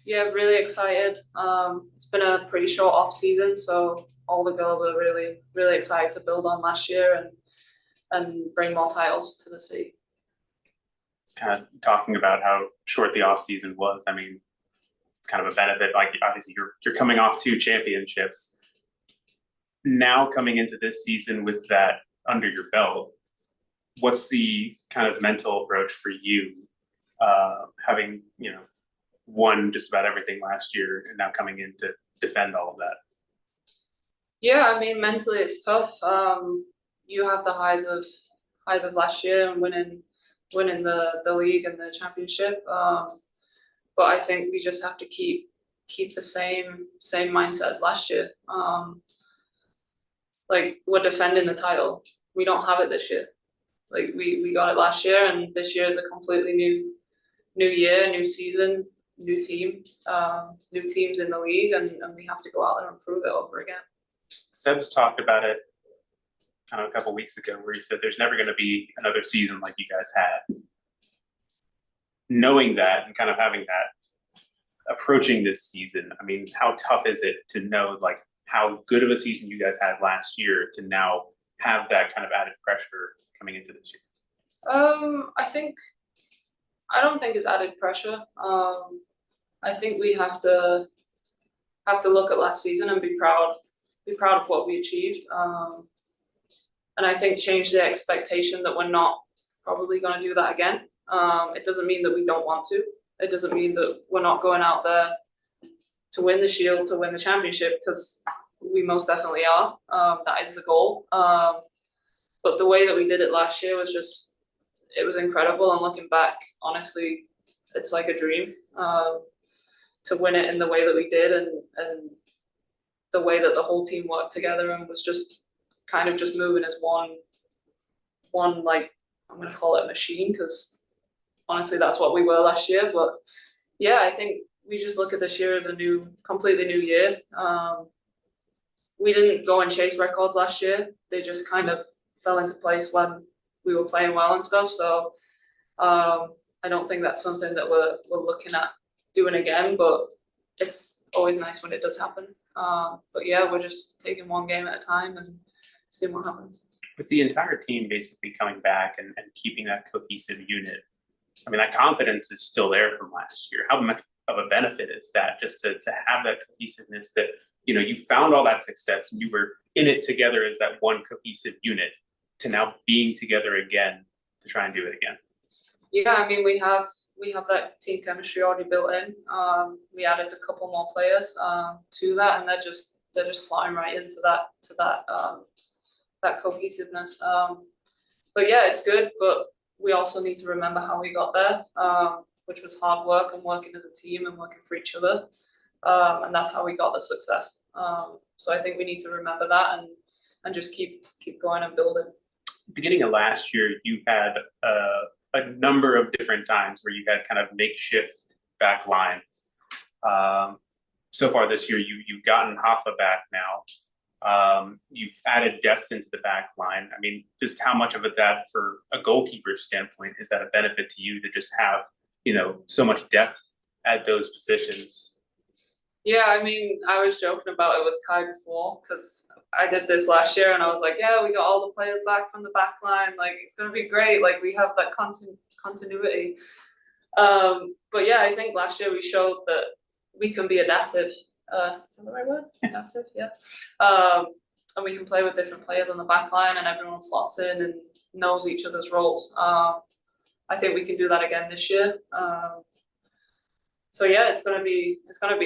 Yeah, really excited. It's been a pretty short off season, so all the girls are really excited to build on last year and bring more titles to the city. Kind of talking about how short the off season was. I mean, it's kind of a benefit. Like obviously you're coming off two championships. Now coming into this season with that under your belt, what's the kind of mental approach for you, having won just about everything last year and now coming in to defend all of that? Yeah, I mean mentally it's tough. You have the highs of last year and winning the league and the championship. But I think we just have to keep the same mindset as last year. Like we're defending the title. We don't have it this year. Like we got it last year, and this year is a completely new year, new season, new team, new teams in the league, and we have to go out there and prove it over again. Seb's talked about it kind of a couple weeks ago where he said there's never going to be another season like you guys had. Knowing that and kind of having that approaching this season, I mean, how tough is it to know like how good of a season you guys had last year to now have that kind of added pressure coming into this year? I don't think it's added pressure. I think we have to look at last season and be proud of what we achieved. And I think change the expectation that we're not probably going to do that again. It doesn't mean that we don't want to. It doesn't mean that we're not going out there to win the Shield, to win the championship, because we most definitely are. That is the goal. But the way that we did it last year was it was incredible. And looking back, honestly, it's like a dream to win it in the way that we did, and the way that the whole team worked together and was just kind of just moving as one like, I'm going to call it a machine, because honestly that's what we were last year. But yeah, I think we just look at this year as a completely new year. We didn't go and chase records last year. They just kind of fell into place when we were playing well and stuff. So I don't think that's something that we're looking at doing again, but it's always nice when it does happen. But yeah, we're just taking one game at a time and seeing what happens. With the entire team basically coming back and keeping that cohesive unit, I mean, that confidence is still there from last year. How much of a benefit is that just to have that cohesiveness that, you found all that success and you were in it together as that one cohesive unit to now being together again to try and do it again? Yeah, I mean, we have that team chemistry already built in. We added a couple more players to that, and they're just sliding right into that cohesiveness. But yeah, it's good. But we also need to remember how we got there, which was hard work and working as a team and working for each other, and that's how we got the success. So I think we need to remember that and just keep going and building. Beginning of last year, you had a number of different times where you had kind of makeshift back lines. So far this year, you've gotten Hoffa back now. You've added depth into the back line. I mean, just how much of it that, for a goalkeeper standpoint, is that a benefit to you to just have, so much depth at those positions? Yeah, I mean, I was joking about it with Kai before, because I did this last year and I was like, yeah, we got all the players back from the back line. Like, it's going to be great. Like, we have that continuity. But yeah, I think last year we showed that we can be adaptive. Is that the right word? Adaptive, yeah. And we can play with different players on the back line and everyone slots in and knows each other's roles. I think we can do that again this year. So yeah, it's gonna be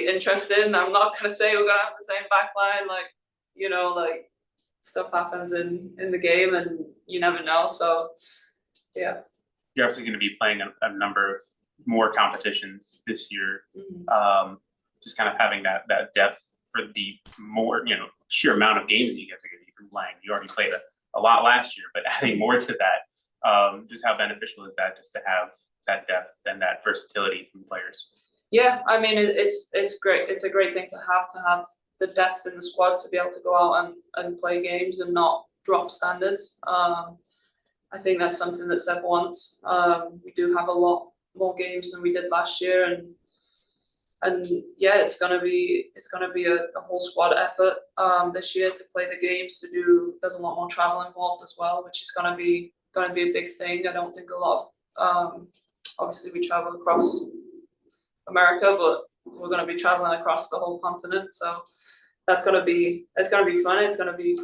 interesting. I'm not gonna say we're gonna have the same back line, like stuff happens in the game and you never know. So yeah. You're obviously going to be playing a number of more competitions this year. Mm-hmm. Just kind of having that depth for the more, sheer amount of games that you guys are going to be playing. You already played a lot last year, but adding more to that, just how beneficial is that just to have that depth and that versatility from players? Yeah, I mean, it's great. It's a great thing to have the depth in the squad to be able to go out and play games and not drop standards. I think that's something that Seb wants. We do have a lot more games than we did last year, and yeah, it's gonna be a whole squad effort this year to play the games. There's a lot more travel involved as well, which is gonna be a big thing. I don't think a lot of obviously we travel across America, but we're gonna be traveling across the whole continent. So it's gonna be fun. It's gonna be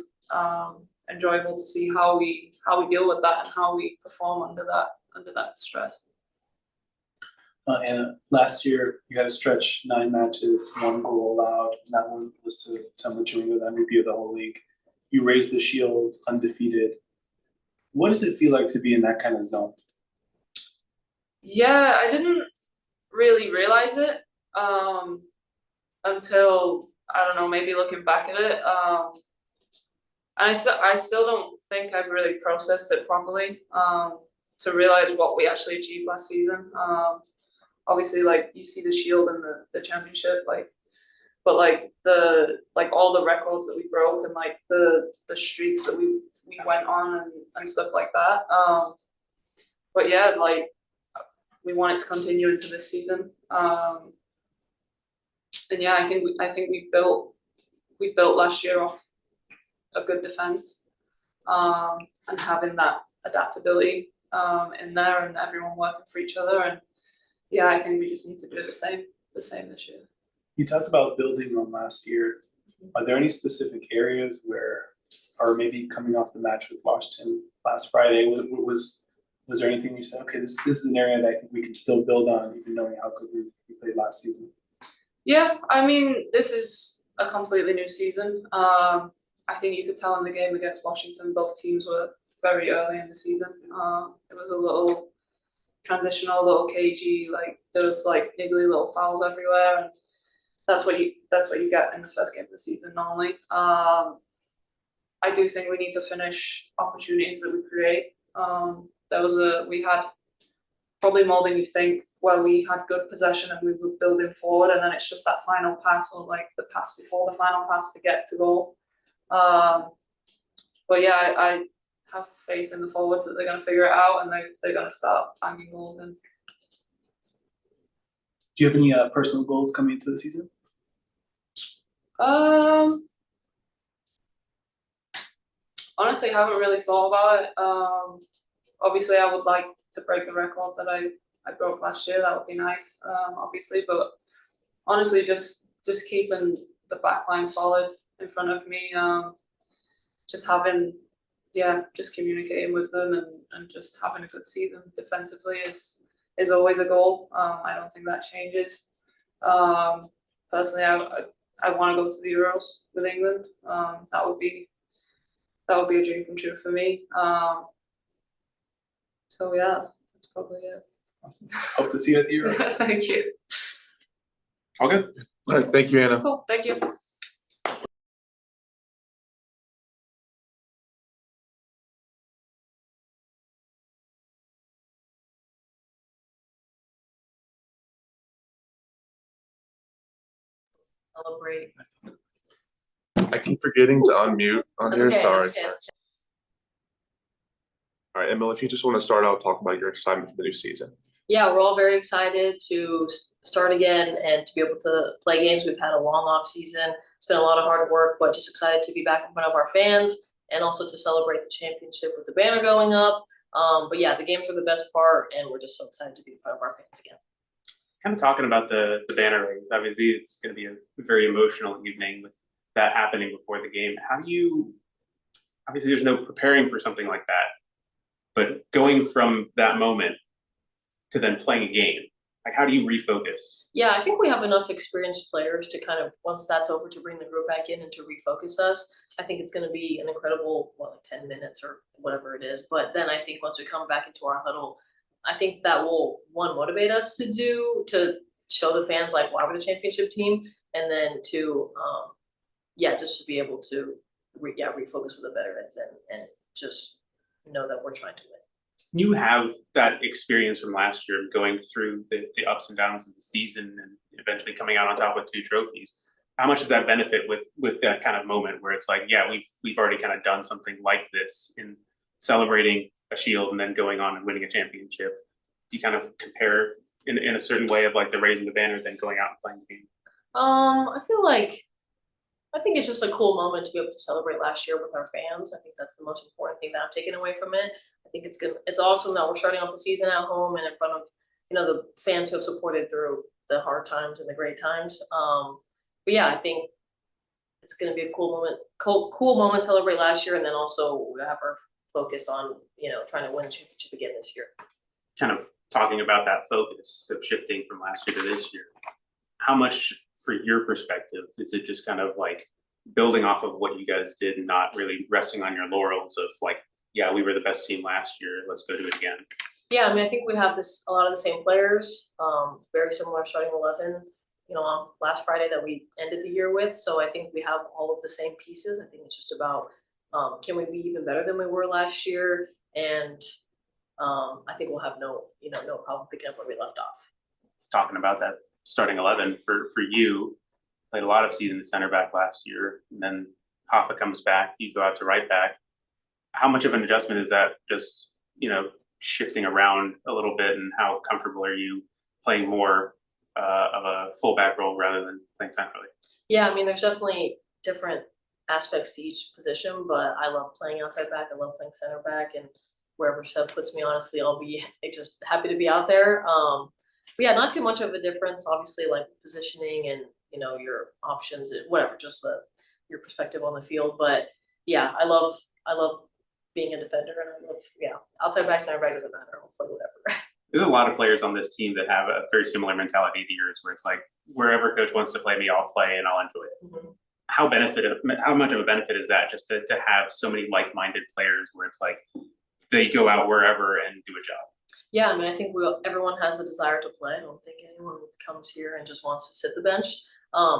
enjoyable to see how we deal with that and how we perform under that stress. Anna, last year you had to stretch 9 matches, 1 goal allowed, and that one was to Angelina, the MVP of the whole league. You raised the Shield undefeated. What does it feel like to be in that kind of zone? Yeah, I didn't really realize it until, I don't know, maybe looking back at it. And I still don't think I've really processed it properly to realize what we actually achieved last season. Obviously, like, you see the Shield and the championship, but all the records that we broke and like the streaks that we went on and stuff like that. But yeah, like, we want it to continue into this season. And yeah, I think we built last year off a good defense, and having that adaptability in there and everyone working for each other. And yeah, I think we just need to do the same this year. You talked about building on last year. Are there any specific areas where, or maybe coming off the match with Washington last Friday, was there anything you said, okay, this is an area that I think we can still build on, even knowing how good we played last season? Yeah, I mean, this is a completely new season. I think you could tell in the game against Washington, both teams were very early in the season. It was a little transitional, a little cagey, like there was like niggly little fouls everywhere, and that's what you get in the first game of the season normally. I do think we need to finish opportunities that we create. We had probably more than you think, where we had good possession and we were building forward, and then it's just that final pass or like the pass before the final pass to get to goal. But yeah, I have faith in the forwards that they're going to figure it out and they're going to start banging goals in. Do you have any personal goals coming into the season? Honestly, I haven't really thought about it. Obviously, I would like to break the record that I broke last year. That would be nice, obviously. But honestly, just keeping the back line solid in front of me. Just communicating with them and just having a good season defensively is always a goal. I don't think that changes. Personally, I want to go to the Euros with England. That would be a dream come true for me. So yeah, that's probably it. Awesome. Hope to see you at the Euros. Thank you. Okay. All right, thank you, Anna. Cool. Thank you. Celebrate. I keep forgetting to unmute on here. Okay, Sorry. that's okay. All right, Emily, if you just want to start out, talk about your excitement for the new season. Yeah, we're all very excited to start again and to be able to play games. We've had a long off season. It's been a lot of hard work, but just excited to be back in front of our fans and also to celebrate the championship with the banner going up. But yeah, the games are the best part, and we're just so excited to be in front of our fans again. Kind of talking about the banner raise. Obviously, it's going to be a very emotional evening with that happening before the game. How do you? Obviously, there's no preparing for something like that, but going from that moment to then playing a game, like, how do you refocus? Yeah, I think we have enough experienced players to kind of, once that's over, to bring the group back in and to refocus us. I think it's going to be an incredible, 10 minutes or whatever it is. But then I think once we come back into our huddle, I think that will, one, motivate us to show the fans like why we're the championship team, and then to, just to be able to refocus with the veterans and just know that we're trying to win. You have that experience from last year going through the ups and downs of the season and eventually coming out on top with 2 trophies. How much does that benefit with that kind of moment where it's like, yeah, we've already kind of done something like this in celebrating a Shield and then going on and winning a championship? Do you kind of compare in a certain way of like the raising the banner than going out and playing the game? I think it's just a cool moment to be able to celebrate last year with our fans. I think that's the most important thing that I'm taking away from it. I think it's good. It's awesome that we're starting off the season at home and in front of, the fans who have supported through the hard times and the great times. But yeah, I think it's going to be a cool moment to celebrate last year, and then also we have our focus on, trying to win the championship again this year. Kind of talking about that focus of shifting from last year to this year, how much, for your perspective, is it just kind of like building off of what you guys did and not really resting on your laurels of like, yeah, we were the best team last year, let's go do it again? Yeah, I think we have a lot of the same players, very similar starting 11, on last Friday that we ended the year with. So I think we have all of the same pieces. I think it's just about, can we be even better than we were last year? And I think we'll have no problem picking up where we left off. It's talking about that starting 11 for you. Played a lot of season center back last year, and then Hoffa comes back, you go out to right back. How much of an adjustment is that, just shifting around a little bit, and how comfortable are you playing more of a fullback role rather than playing centrally? Yeah, there's definitely different aspects to each position, but I love playing outside back. I love playing center back, and wherever Seb puts me, honestly, I'll be just happy to be out there. But yeah, not too much of a difference. Obviously, like positioning and your options, and whatever, just your perspective on the field. But yeah, I love being a defender, and I love outside back, center back doesn't matter. I'll play whatever. There's a lot of players on this team that have a very similar mentality to yours, where it's like, wherever coach wants to play me, I'll play and I'll enjoy it. Mm-hmm. How much of a benefit is that, just to have so many like-minded players where it's like they go out wherever and do a job? Yeah, I think everyone has the desire to play. I don't think anyone comes here and just wants to sit the bench.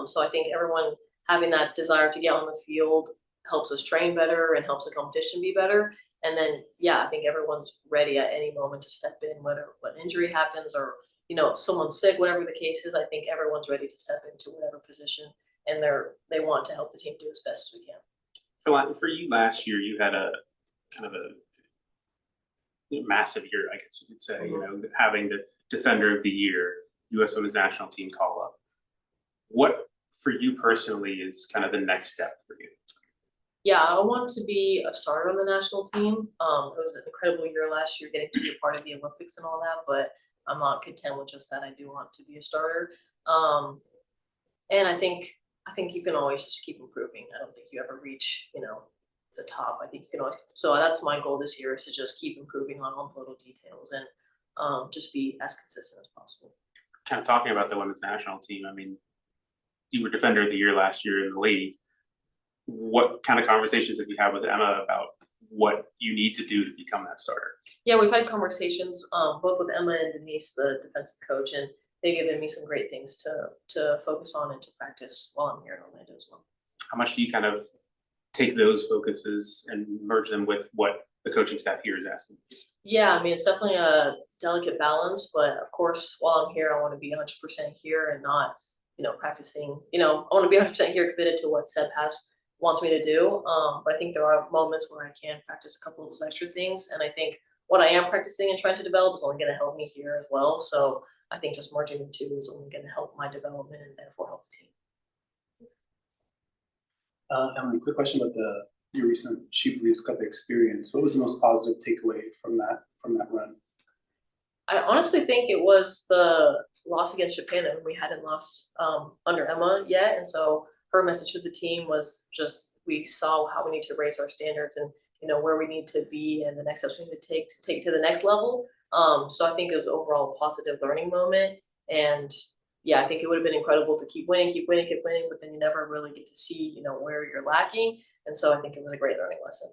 So I think everyone having that desire to get on the field helps us train better and helps the competition be better. And then, I think everyone's ready at any moment to step in, whether what injury happens or, someone's sick, whatever the case is. I think everyone's ready to step into whatever position, and they want to help the team do as best as we can. For you last year, you had a kind of a massive year, I guess you could say, having the Defender of the Year, U.S. Women's National Team call up. What, for you personally, is kind of the next step for you? Yeah, I want to be a starter on the national team. It was an incredible year last year, getting to be a part of the Olympics and all that, but I'm not content with just that. I do want to be a starter. And I think you can always just keep improving. I don't think you ever reach, the top. I think you can always. So that's my goal this year, is to just keep improving on all the little details and just be as consistent as possible. Kind of talking about the women's national team, you were Defender of the Year last year in the league. What kind of conversations have you had with Emma about what you need to do to become that starter? Yeah, we've had conversations both with Emma and Denise, the defensive coach, and they've given me some great things to focus on and to practice while I'm here in Orlando as well. How much do you kind of take those focuses and merge them with what the coaching staff here is asking? Yeah, it's definitely a delicate balance, but of course, while I'm here, I want to be 100% here and not, practicing. I want to be 100% here, committed to what Seb wants me to do. But I think there are moments where I can practice a couple of those extra things, and I think what I am practicing and trying to develop is only going to help me here as well. So I think just merging the two is only going to help my development and therefore help the team. Emily, quick question about your recent She Believes Cup experience. What was the most positive takeaway from that run? I honestly think it was the loss against Japan, and we hadn't lost under Emma yet, and so her message to the team was just, we saw how we need to raise our standards and where we need to be and the next steps we need to take to the next level. So I think it was overall a positive learning moment, and I think it would have been incredible to keep winning, but then you never really get to see where you're lacking, and so I think it was a great learning lesson.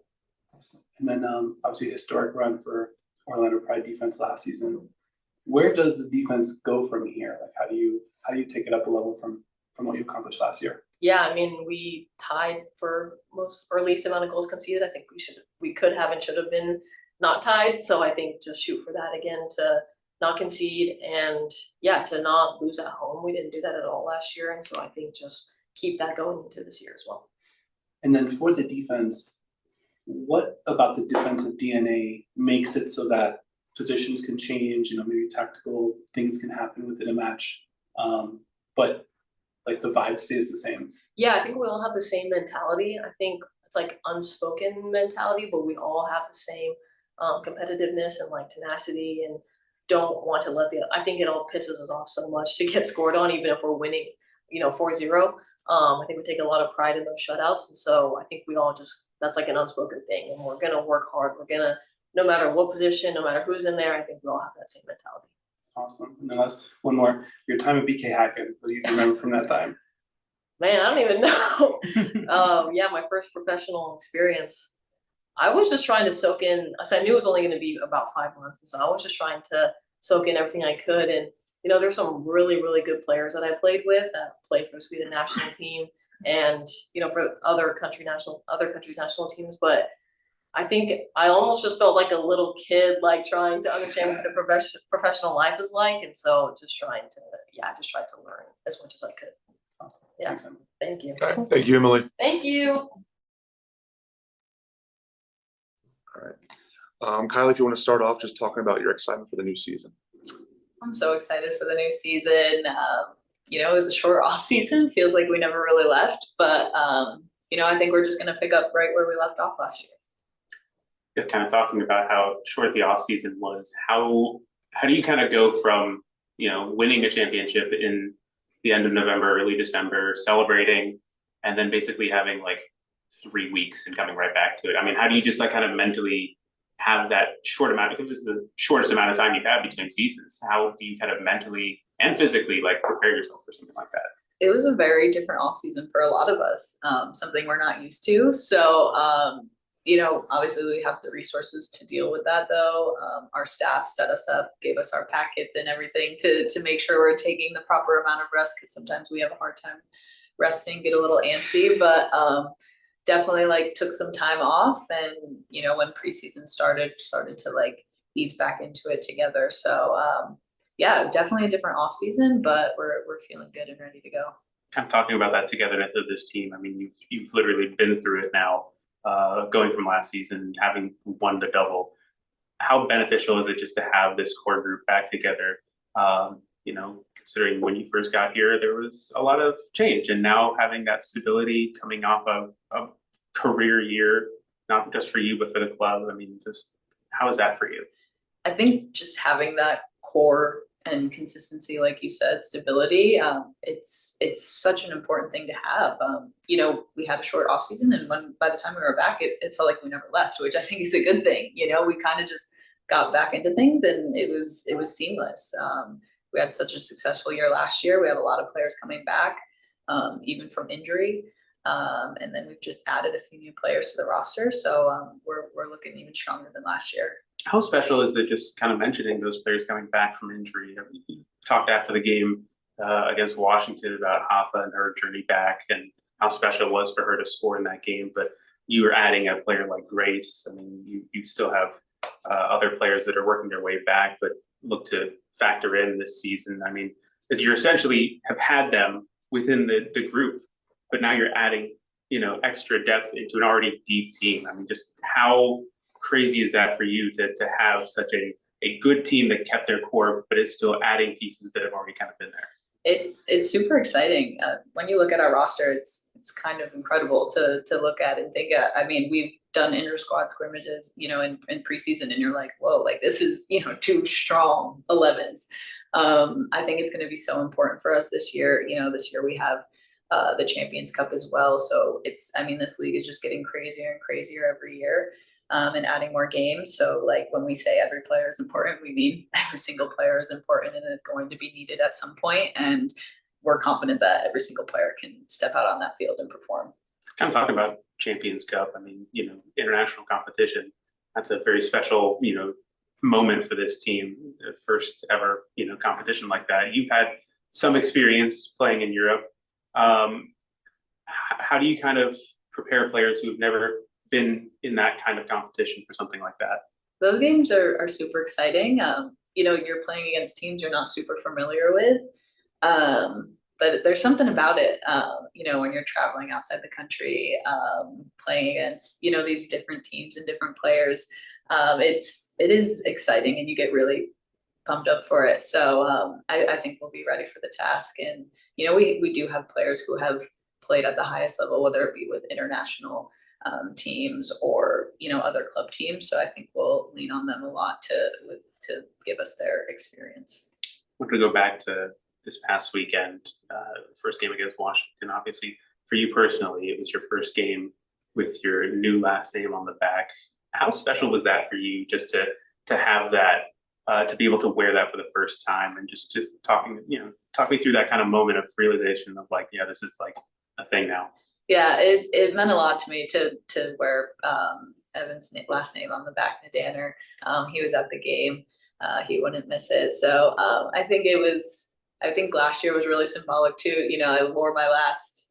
Awesome. And then obviously a historic run for Orlando Pride defense last season. Where does the defense go from here? Like, how do you take it up a level from what you accomplished last year? Yeah, we tied for least amount of goals conceded. I think we could have and should have been not tied. So I think just shoot for that again, to not concede and to not lose at home. We didn't do that at all last year, and so I think just keep that going into this year as well. And then for the defense, what about the defensive DNA makes it so that positions can change, maybe tactical things can happen within a match. But like the vibe stays the same. Yeah, I think we all have the same mentality. I think it's like unspoken mentality, but we all have the same competitiveness and like tenacity and don't want to let I think it all pisses us off so much to get scored on, even if we're winning, 4-0. I think we take a lot of pride in those shutouts. And so I think we all that's like an unspoken thing. And we're going to work hard. We're going to, no matter what position, no matter who's in there, I think we all have that same mentality. Awesome. And then last one more. Your time at BK Hacken. What do you remember from that time? Man, I don't even know. Yeah, my first professional experience. I was just trying to soak in. So I knew it was only going to be about 5 months, and so I was just trying to soak in everything I could. And there's some really, really good players that I played with. That played for the Sweden national team, and for other countries' national teams. But I think I almost just felt like a little kid, like trying to understand what the professional life is like, and so just tried to learn as much as I could. Awesome. Yeah. Thanks, Emily. Thank you. Okay, thank you, Emily. Thank you. Kylie, if you want to start off just talking about your excitement for the new season. I'm so excited for the new season. It was a short off season. Feels like we never really left, but I think we're just going to pick up right where we left off last year. Just kind of talking about how short the off season was. How do you kind of go from winning a championship in the end of November, early December, celebrating, and then basically having like 3 weeks and coming right back to it? I mean, how do you just like kind of mentally have that short amount, because this is the shortest amount of time you have between seasons? How do you kind of mentally and physically like prepare yourself for something like that? It was a very different off season for a lot of us, something we're not used to. So, obviously we have the resources to deal with that though. Our staff set us up, gave us our packets and everything to make sure we're taking the proper amount of rest, because sometimes we have a hard time resting, get a little antsy, but definitely like took some time off, and when preseason started to like ease back into it together. So yeah, definitely a different off season, but we're feeling good and ready to go. Kind of talking about that togetherness of this team. I mean, you've literally been through it now, going from last season, having won the double. How beneficial is it just to have this core group back together? Considering when you first got here, there was a lot of change, and now having that stability coming off of a career year, not just for you, but for the club. I mean, just how is that for you? I think just having that core and consistency, like you said, stability, it's such an important thing to have. We had a short off season, and by the time we were back, it felt like we never left, which I think is a good thing. We kind of just got back into things, and it was seamless. We had such a successful year last year. We have a lot of players coming back, even from injury. And then we've just added a few new players to the roster. So we're looking even stronger than last year. How special is it just kind of mentioning those players coming back from injury? I mean, you talked after the game against Washington about Hoffa and her journey back and how special it was for her to score in that game. But you were adding a player like Grace. I mean, you still have other players that are working their way back, but look to factor in this season. I mean, you essentially have had them within the group, but now you're adding, extra depth into an already deep team. I mean, just how crazy is that for you to have such a good team that kept their core, but is still adding pieces that have already kind of been there? It's super exciting. When you look at our roster, it's kind of incredible to look at and think. I mean, we've done inter-squad scrimmages, in preseason, and you're like, whoa, like this is, two strong 11s. I think it's going to be so important for us this year. This year we have the Champions Cup as well. So this league is just getting crazier and crazier every year, and adding more games. So like when we say every player is important, we mean every single player is important and is going to be needed at some point. And we're confident that every single player can step out on that field and perform. Kind of talking about Champions Cup. I mean, international competition, that's a very special, moment for this team. The first ever, competition like that. You've had some experience playing in Europe. How do you kind of prepare players who've never been in that kind of competition for something like that? Those games are super exciting. You're playing against teams you're not super familiar with. But there's something about it, when you're traveling outside the country, playing against, these different teams and different players. it is exciting and you get really pumped up for it. So I think we'll be ready for the task. And, you know, we do have players who have played at the highest level, whether it be with international teams or, you know, other club teams. So I think we'll lean on them a lot to give us their experience. I want to go back to this past weekend, first game against Washington. Obviously, for you personally, it was your first game with your new last name on the back. How special was that for you, just to have that, to be able to wear that for the first time, and just talk me through that kind of moment of realization of like, yeah, this is like a thing now. Yeah, it meant a lot to me to wear Evan's last name on the back, Nadaner. He was at the game. He wouldn't miss it. So I think last year was really symbolic too. You know, I wore my last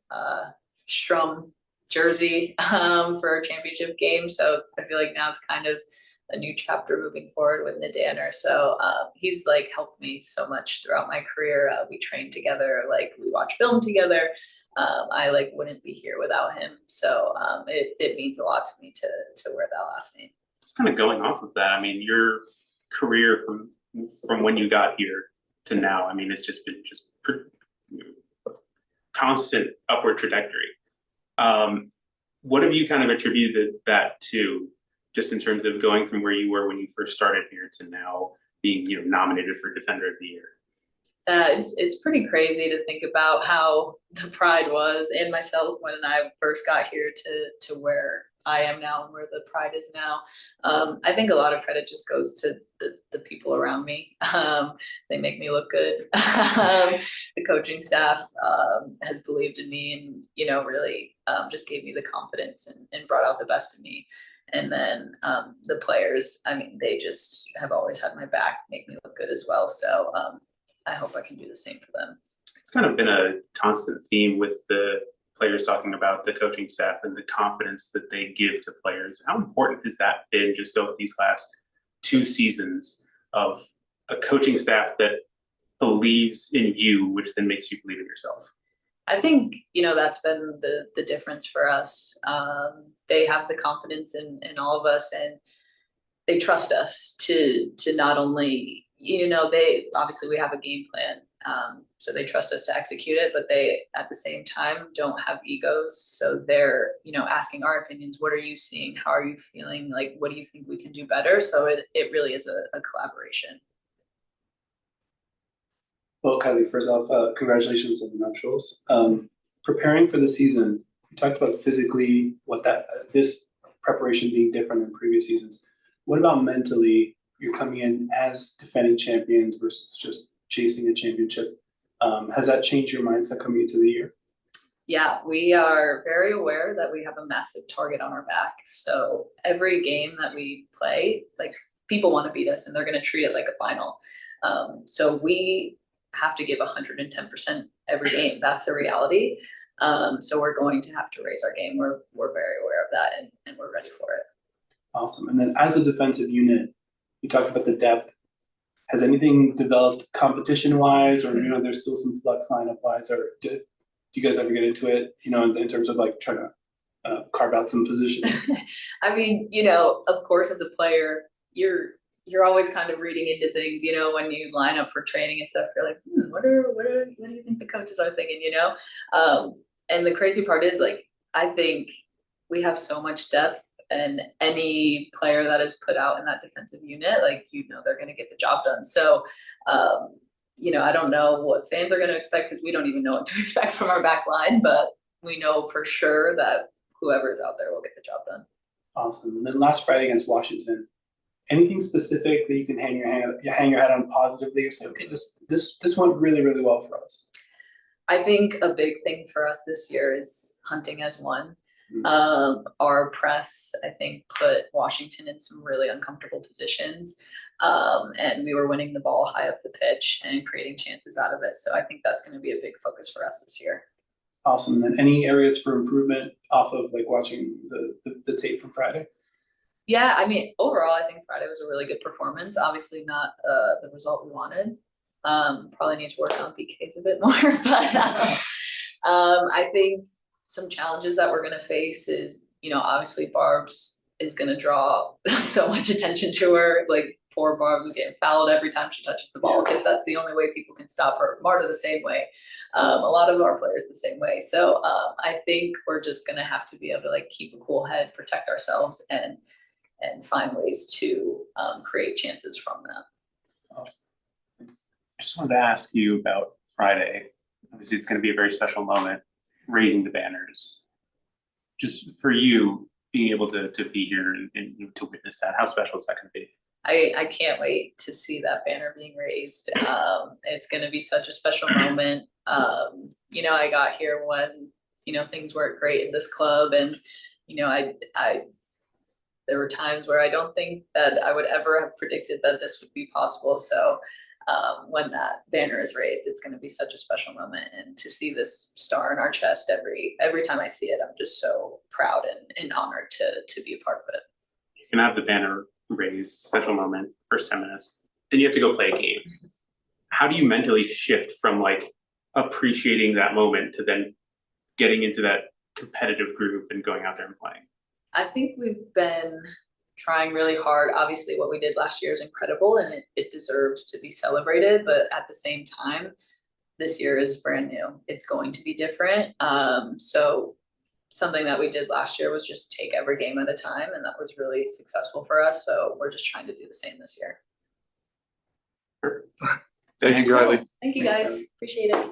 scrum jersey for our championship game. So I feel like now it's kind of a new chapter moving forward with Nadaner. So he's like helped me so much throughout my career. We trained together, like we watch film together. I like wouldn't be here without him. So it means a lot to me to wear that last name. Just kind of going off of that, I mean, your career from when you got here to now, I mean, it's just been constant upward trajectory. What have you kind of attributed that to, just in terms of going from where you were when you first started here to now being, you know, nominated for Defender of the Year? It's pretty crazy to think about how the pride was and myself when I first got here to where I am now and where the pride is now. I think a lot of credit just goes to the people around me. They make me look good. The coaching staff has believed in me and, you know, really just gave me the confidence and brought out the best in me. And then the players, I mean, they just have always had my back, make me look good as well. So I hope I can do the same for them. It's kind of been a constant theme with the players talking about the coaching staff and the confidence that they give to players. How important has that been just over these last 2 seasons of a coaching staff that believes in you, which then makes you believe in yourself? I think, you know, that's been the difference for us. They have the confidence in all of us, and they trust us to not only, you know, we have a game plan. So they trust us to execute it, but they, at the same time, don't have egos. So they're, you know, asking our opinions. What are you seeing? How are you feeling? Like, what do you think we can do better? So it really is a collaboration. Well, Kylie, first off, congratulations on the nuptials. Preparing for the season, you talked about physically this preparation being different than previous seasons. What about mentally? You're coming in as defending champions versus just chasing a championship. Has that changed your mindset coming into the year? Yeah, we are very aware that we have a massive target on our back. So every game that we play, like, people want to beat us and they're going to treat it like a final. So we have to give 110% every game. That's a reality. So we're going to have to raise our game. We're very aware of that and we're ready for it. Awesome. And then as a defensive unit, you talked about the depth. Has anything developed competition-wise, or, you know, there's still some flux lineup-wise, or do you guys ever get into it, you know, in terms of like trying to carve out some position? I mean, you know, of course, as a player, you're always kind of reading into things, you know, when you line up for training and stuff, you're like, what do you think the coaches are thinking, you know? And the crazy part is, like, I think we have so much depth, and any player that is put out in that defensive unit, like, you know, they're going to get the job done. So, you know, I don't know what fans are going to expect, because we don't even know what to expect from our back line, but we know for sure that whoever's out there will get the job done. Awesome. And then last Friday against Washington, anything specific that you can hang your head on positively, or say, okay, this went really, really well for us? I think a big thing for us this year is hunting as one. Our press, I think, put Washington in some really uncomfortable positions, and we were winning the ball high up the pitch and creating chances out of it. So I think that's going to be a big focus for us this year. Awesome. And then any areas for improvement off of, like, watching the tape from Friday? Yeah, I mean, overall, I think Friday was a really good performance. Obviously not the result we wanted. Probably need to work on PKs a bit more, but I think some challenges that we're going to face is, you know, obviously Barb's is gonna draw so much attention to her. Like poor Barb's getting fouled every time she touches the ball because that's the only way people can stop her. Marta the same way. A lot of our players the same way. So I think we're just gonna have to be able to like keep a cool head, protect ourselves, and find ways to create chances from that. Awesome. Thanks. I just wanted to ask you about Friday. Obviously, it's going to be a very special moment, raising the banners. Just for you, being able to be here and to witness that, how special is that going to be? I can't wait to see that banner being raised. It's going to be such a special moment. You know, I got here when, you know, things weren't great in this club, and, you know, I there were times where I don't think that I would ever have predicted that this would be possible. So when that banner is raised, it's going to be such a special moment, and to see this star in our chest every time I see it, I'm just so proud and honored to be a part of it. You can have the banner raised, special moment, first 10 minutes, then you have to go play a game. How do you mentally shift from like appreciating that moment to then getting into that competitive groove and going out there and playing? I think we've been trying really hard. Obviously, what we did last year is incredible, and it deserves to be celebrated. But at the same time, this year is brand new. It's going to be different. So something that we did last year was just take every game at a time, and that was really successful for us. So we're just trying to do the same this year. Thank you, Kylie. Thank you, Thanks, guys. Kylie. Appreciate it.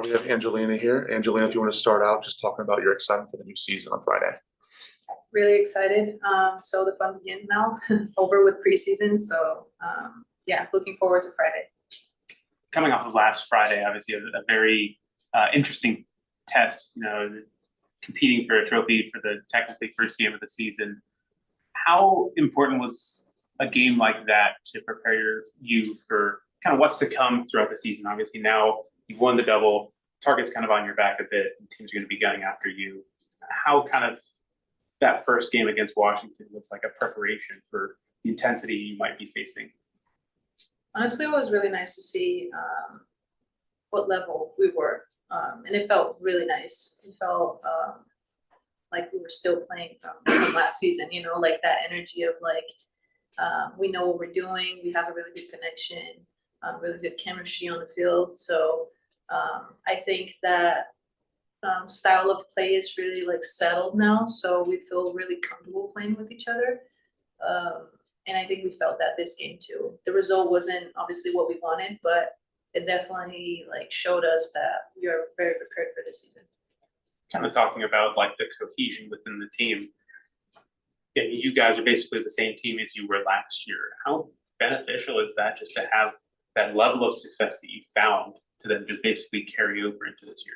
We have Angelina here. Angelina, if you want to start out just talking about your excitement for the new season on Friday. Really excited. So the fun begins now, over with preseason. So yeah, looking forward to Friday. Coming off of last Friday, obviously a very interesting test, you know, competing for a trophy for the technically first game of the season. How important was a game like that to prepare you for kind of what's to come throughout the season? Obviously now you've won the double, target's kind of on your back a bit, and teams are going to be gunning after you. How kind of that first game against Washington was like a preparation for the intensity you might be facing? Honestly, it was really nice to see what level we were. And it felt really nice. It felt like we were still playing from last season, you know, like that energy of like, we know what we're doing. We have a really good connection, really good chemistry on the field. So I think that style of play is really like settled now. So we feel really comfortable playing with each other. And I think we felt that this game too. The result wasn't obviously what we wanted, but it definitely like showed us that we are very prepared for this season. Kind of talking about like the cohesion within the team. Yeah, you guys are basically the same team as you were last year. How beneficial is that just to have that level of success that you found to then just basically carry over into this year?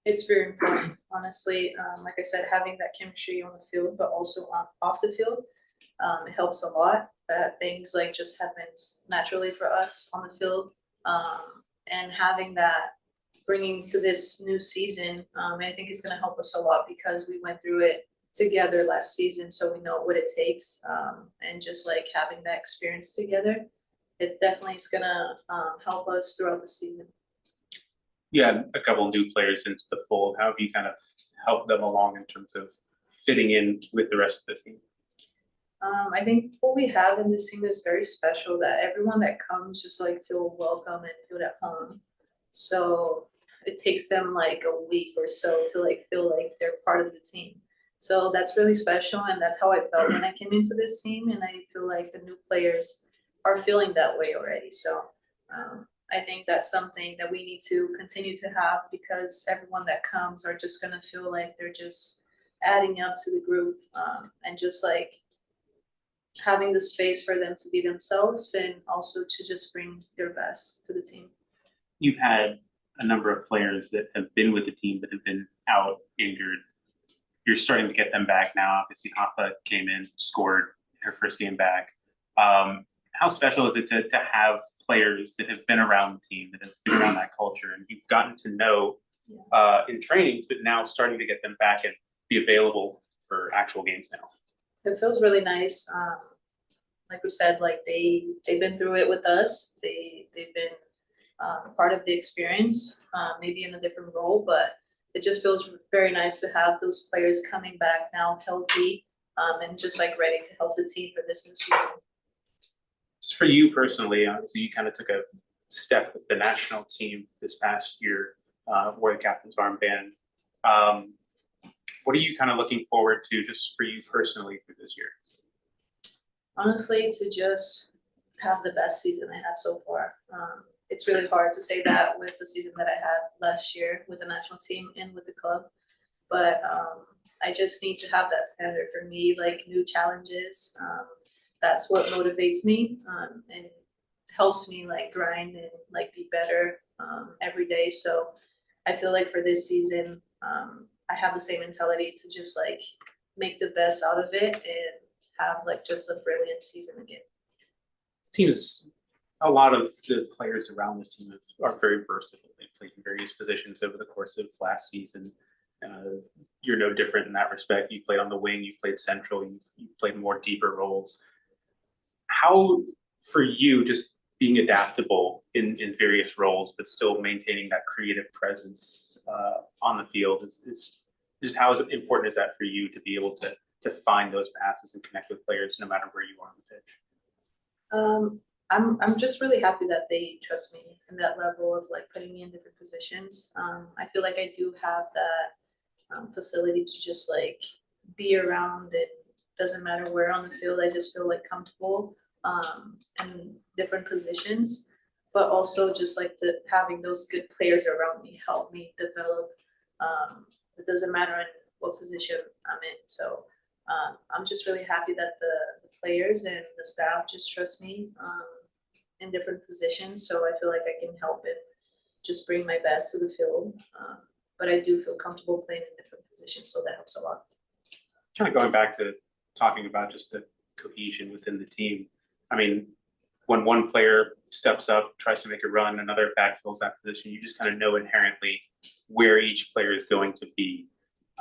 It's very important, honestly. Like I said, having that chemistry on the field, but also off the field, it helps a lot. That things like just happens naturally for us on the field, and having that bringing to this new season, I think is going to help us a lot because we went through it together last season, so we know what it takes, and just like having that experience together, it definitely is going to help us throughout the season. You had a couple new players into the fold. How have you kind of helped them along in terms of fitting in with the rest of the team? I think what we have in this team is very special, that everyone that comes just like feel welcome and feel at home. So it takes them like a week or so to like feel like they're part of the team. So that's really special, and that's how I felt when I came into this team, and I feel like the new players are feeling that way already. So I think that's something that we need to continue to have, because everyone that comes are just gonna feel like they're just adding up to the group, and just like having the space for them to be themselves and also to just bring their best to the team. You've had a number of players that have been with the team that have been out injured. You're starting to get them back now. Obviously, Hafa came in, scored her first game back. How special is it to have players that have been around the team, that have been around that culture, and you've gotten to know in trainings, but now starting to get them back and be available for actual games now? It feels really nice. Like we said, like they've been through it with us. They've been part of the experience, maybe in a different role, but it just feels very nice to have those players coming back now healthy, and just like ready to help the team for this new season. Just for you personally, so you kind of took a step with the national team this past year, wore the captain's armband. What are you kind of looking forward to just for you personally for this year? Honestly, to just have the best season I had so far. It's really hard to say that with the season that I had last year with the national team and with the club, but I just need to have that standard for me, like new challenges. That's what motivates me and helps me like grind and like be better every day. So I feel like for this season, I have the same mentality to just like make the best out of it and have like just a brilliant season again. Teams, a lot of the players around this team are very versatile. They played in various positions over the course of last season. You're no different in that respect. You played on the wing, you played central, you've played more deeper roles. How, for you, just being adaptable in various roles, but still maintaining that creative presence on the field is how important is that for you to be able to find those passes and connect with players no matter where you are on the pitch? I'm just really happy that they trust me in that level of like putting me in different positions. I feel like I do have that facility to just like be around. It doesn't matter where on the field. I just feel like comfortable in different positions, but also just like having those good players around me help me develop. It doesn't matter in what position I'm in. So I'm just really happy that the players and the staff just trust me in different positions. So I feel like I can help and just bring my best to the field. But I do feel comfortable playing in different positions, so that helps a lot. Kind of going back to talking about just the cohesion within the team. I mean, when one player steps up, tries to make a run, another backfills that position, you just kind of know inherently where each player is going to be.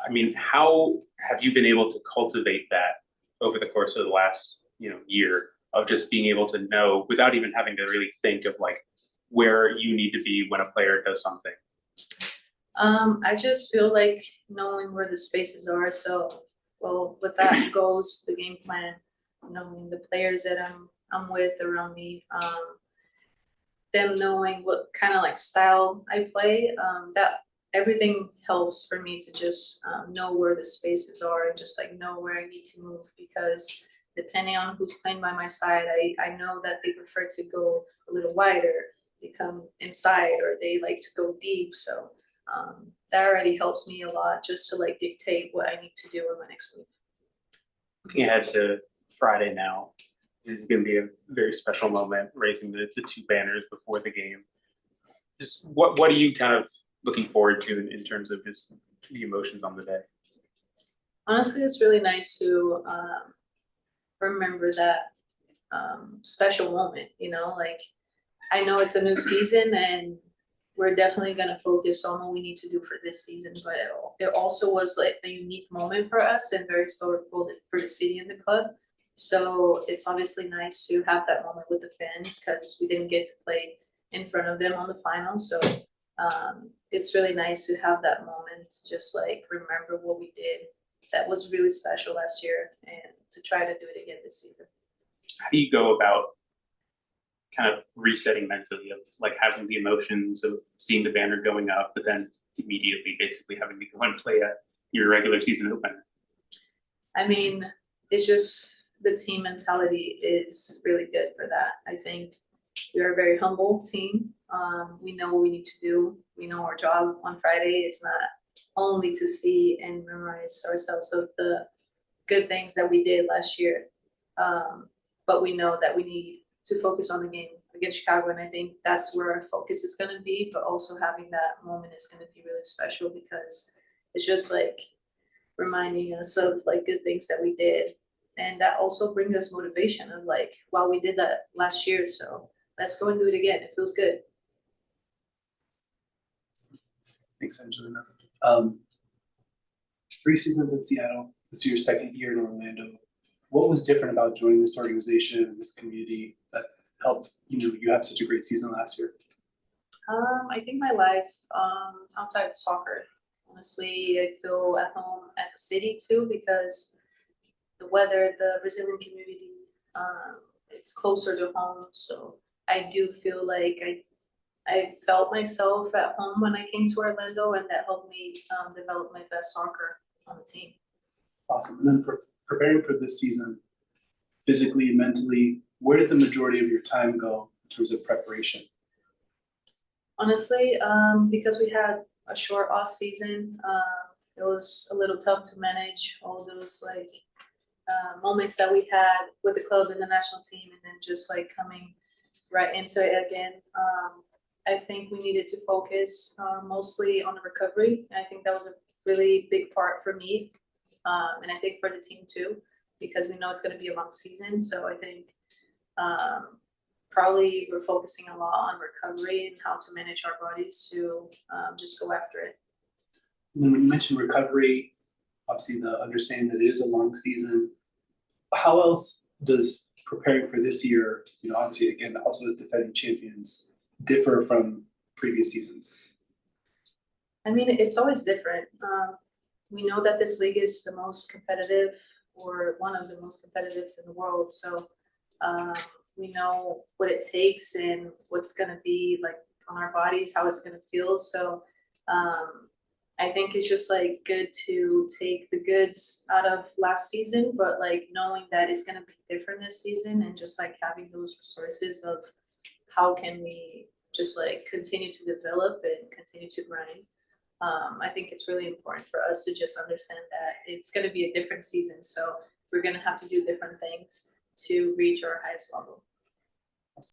I mean, how have you been able to cultivate that over the course of the last, year of just being able to know without even having to really think of like where you need to be when a player does something? I just feel like knowing where the spaces are. So, well, with that goes the game plan, knowing the players that I'm with around me, them knowing what kind of like style I play. That everything helps for me to just know where the spaces are and just like know where I need to move, because depending on who's playing by my side, I know that they prefer to go a little wider, they come inside, or they like to go deep. So that already helps me a lot just to like dictate what I need to do in my next move. Looking ahead to Friday now, this is going to be a very special moment, raising the two banners before the game. Just what are you kind of looking forward to in terms of just the emotions on the day? Honestly, it's really nice to remember that special moment, like I know it's a new season and we're definitely going to focus on what we need to do for this season, but it also was like a unique moment for us and very historical for the city and the club. So it's obviously nice to have that moment with the fans because we didn't get to play in front of them on the final. So it's really nice to have that moment to just like remember what we did that was really special last year and to try to do it again this season. How do you go about kind of resetting mentally of like having the emotions of seeing the banner going up, but then immediately basically having to go and play your regular season opener? I mean, it's just the team mentality is really good for that. I think we are a very humble team. We know what we need to do. We know our job on Friday. It's not only to see and memorize ourselves of the good things that we did last year, but we know that we need to focus on the game against Chicago, and I think that's where our focus is going to be. But also having that moment is going to be really special because it's just like reminding us of like good things that we did, and that also brings us motivation of like, wow, we did that last year, so let's go and do it again. It feels good. Thanks, Angelina. 3 seasons in Seattle. This is your second year in Orlando. What was different about joining this organization and this community that helped you have such a great season last year? I think my life outside of soccer Honestly, I feel at home at the city too because the weather, the Brazilian community, it's closer to home. So I do feel like I felt myself at home when I came to Orlando, and that helped me develop my best soccer on the team. Awesome. And then for preparing for this season, physically, mentally, where did the majority of your time go in terms of preparation? Honestly, because we had a short off season, it was a little tough to manage all those like moments that we had with the club and the national team, and then just like coming right into it again. I think we needed to focus mostly on the recovery. I think that was a really big part for me, and I think for the team too, because we know it's going to be a long season. So I think probably we're focusing a lot on recovery and how to manage our bodies to just go after it. And then when you mentioned recovery, obviously the understanding that it is a long season, how else does preparing for this year, obviously again, also as defending champions, differ from previous seasons? I mean, it's always different. We know that this league is the most competitive, or one of the most competitive in the world. So we know what it takes and what's going to be like on our bodies, how it's going to feel. So I think it's just like good to take the goods out of last season, but like knowing that it's going to be different this season, and just like having those resources of how can we just like continue to develop and continue to grind. I think it's really important for us to just understand that it's going to be a different season. So we're going to have to do different things to reach our highest level.